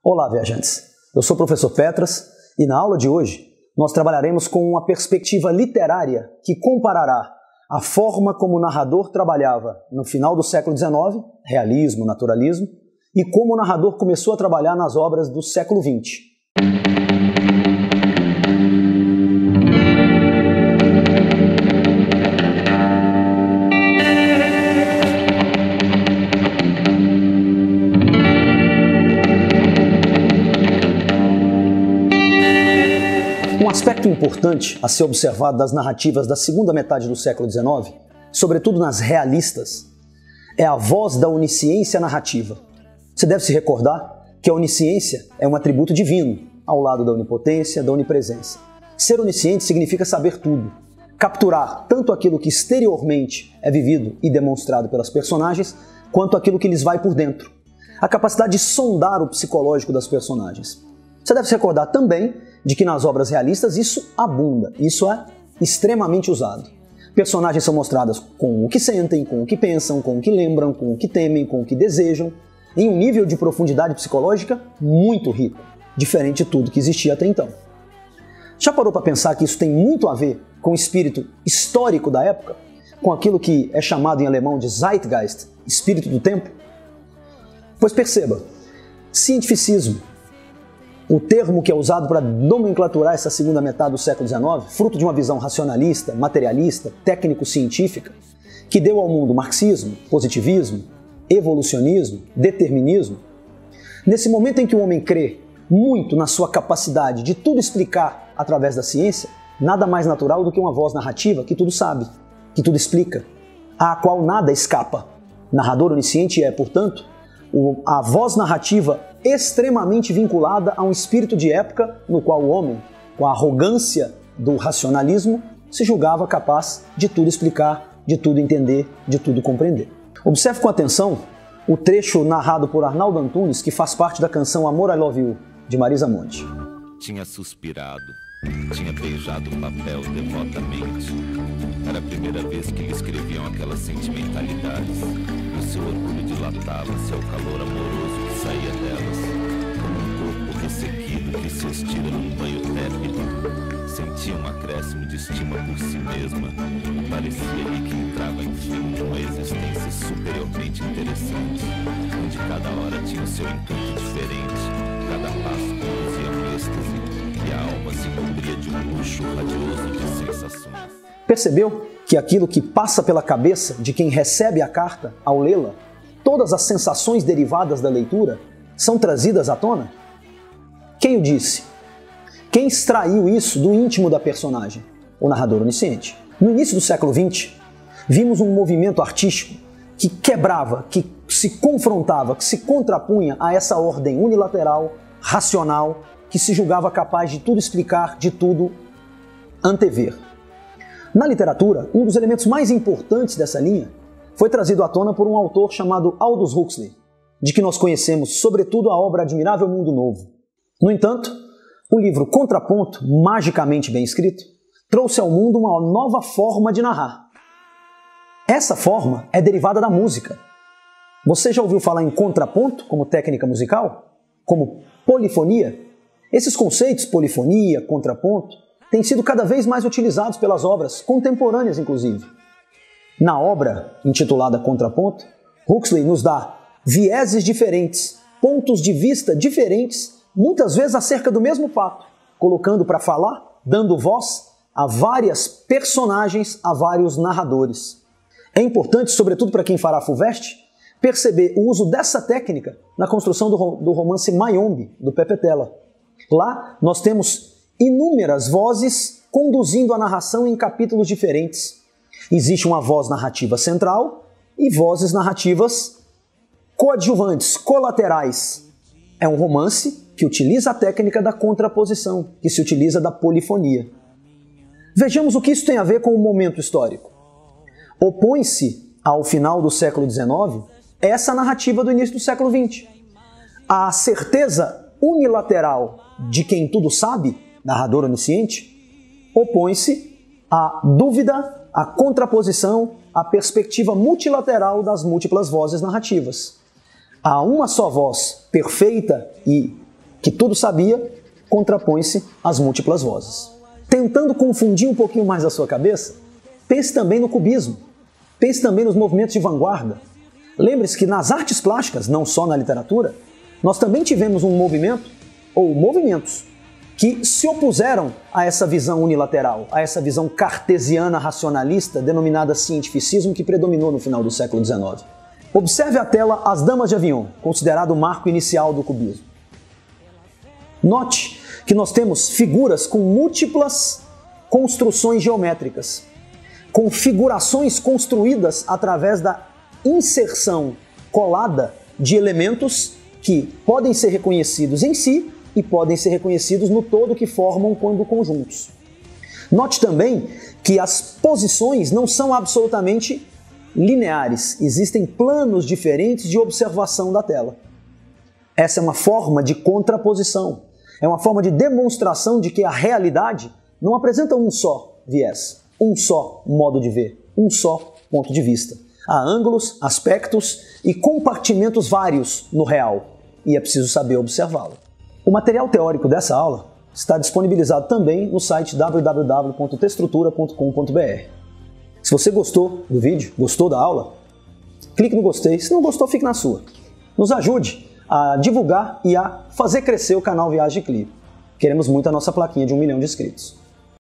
Olá, viajantes! Eu sou o professor Petras e na aula de hoje nós trabalharemos com uma perspectiva literária que comparará a forma como o narrador trabalhava no final do século XIX, realismo, naturalismo, e como o narrador começou a trabalhar nas obras do século XX. Um aspecto importante a ser observado das narrativas da segunda metade do século XIX, sobretudo nas realistas, é a voz da onisciência narrativa. Você deve se recordar que a onisciência é um atributo divino, ao lado da onipotência, da onipresença. Ser onisciente significa saber tudo, capturar tanto aquilo que exteriormente é vivido e demonstrado pelas personagens, quanto aquilo que lhes vai por dentro. A capacidade de sondar o psicológico das personagens. Você deve se recordar também de que nas obras realistas isso abunda, isso é extremamente usado. Personagens são mostradas com o que sentem, com o que pensam, com o que lembram, com o que temem, com o que desejam, em um nível de profundidade psicológica muito rico, diferente de tudo que existia até então. Já parou para pensar que isso tem muito a ver com o espírito histórico da época? Com aquilo que é chamado em alemão de Zeitgeist, espírito do tempo? Pois perceba, cientificismo, o termo que é usado para nomenclaturar essa segunda metade do século XIX, fruto de uma visão racionalista, materialista, técnico-científica, que deu ao mundo marxismo, positivismo, evolucionismo, determinismo. Nesse momento em que o homem crê muito na sua capacidade de tudo explicar através da ciência, nada mais natural do que uma voz narrativa que tudo sabe, que tudo explica, à qual nada escapa. Narrador onisciente é, portanto, a voz narrativa extremamente vinculada a um espírito de época no qual o homem, com a arrogância do racionalismo, se julgava capaz de tudo explicar, de tudo entender, de tudo compreender. Observe com atenção o trecho narrado por Arnaldo Antunes, que faz parte da canção Amor, I Love You, de Marisa Monte. Tinha suspirado, tinha beijado o papel devotamente. Era a primeira vez que lhe escreviam aquelas sentimentalidades. O seu orgulho dilatava-se ao calor amoroso que saía delas, como um corpo ressequido que se estira num banho tépido. Sentia um acréscimo de estima por si mesma. Parecia-lhe que entrava enfim numa existência superiormente interessante, onde cada hora tinha o seu encanto diferente, cada passo conduzia um êxtase e a alma se cobria de um luxo radioso de sensações. Percebeu que aquilo que passa pela cabeça de quem recebe a carta ao lê-la, todas as sensações derivadas da leitura, são trazidas à tona? Quem o disse? Quem extraiu isso do íntimo da personagem? O narrador onisciente. No início do século XX, vimos um movimento artístico que quebrava, que se confrontava, que se contrapunha a essa ordem unilateral, racional, que se julgava capaz de tudo explicar, de tudo antever. Na literatura, um dos elementos mais importantes dessa linha foi trazido à tona por um autor chamado Aldous Huxley, de que nós conhecemos sobretudo a obra Admirável Mundo Novo. No entanto, o livro Contraponto, magicamente bem escrito, trouxe ao mundo uma nova forma de narrar. Essa forma é derivada da música. Você já ouviu falar em contraponto como técnica musical? Como polifonia? Esses conceitos, polifonia, contraponto, têm sido cada vez mais utilizados pelas obras contemporâneas, inclusive. Na obra intitulada Contraponto, Huxley nos dá vieses diferentes, pontos de vista diferentes, muitas vezes acerca do mesmo fato, colocando para falar, dando voz a várias personagens, a vários narradores. É importante, sobretudo para quem fará FUVEST, perceber o uso dessa técnica na construção do romance Mayombe, do Pepe Tela. Lá nós temos inúmeras vozes conduzindo a narração em capítulos diferentes. Existe uma voz narrativa central e vozes narrativas coadjuvantes, colaterais. É um romance que utiliza a técnica da contraposição, que se utiliza da polifonia. Vejamos o que isso tem a ver com o momento histórico. Opõe-se ao final do século XIX essa narrativa do início do século XX. A certeza unilateral de quem tudo sabe, narrador onisciente, opõe-se à dúvida, à contraposição, à perspectiva multilateral das múltiplas vozes narrativas. Há uma só voz perfeita e que tudo sabia, contrapõe-se às múltiplas vozes. Tentando confundir um pouquinho mais a sua cabeça, pense também no cubismo, pense também nos movimentos de vanguarda. Lembre-se que nas artes plásticas, não só na literatura, nós também tivemos um movimento, ou movimentos, que se opuseram a essa visão unilateral, a essa visão cartesiana racionalista, denominada cientificismo, que predominou no final do século XIX. Observe a tela As Damas de Avignon, considerado o marco inicial do cubismo. Note que nós temos figuras com múltiplas construções geométricas, configurações construídas através da inserção colada de elementos que podem ser reconhecidos em si e podem ser reconhecidos no todo que formam quando conjuntos. Note também que as posições não são absolutamente lineares, existem planos diferentes de observação da tela. Essa é uma forma de contraposição, é uma forma de demonstração de que a realidade não apresenta um só viés, um só modo de ver, um só ponto de vista. Há ângulos, aspectos e compartimentos vários no real, e é preciso saber observá-lo. O material teórico dessa aula está disponibilizado também no site www.testrutura.com.br. Se você gostou do vídeo, gostou da aula, clique no gostei, se não gostou, fique na sua. Nos ajude a divulgar e a fazer crescer o canal Viagem de Clio. Queremos muito a nossa plaquinha de 1 milhão de inscritos.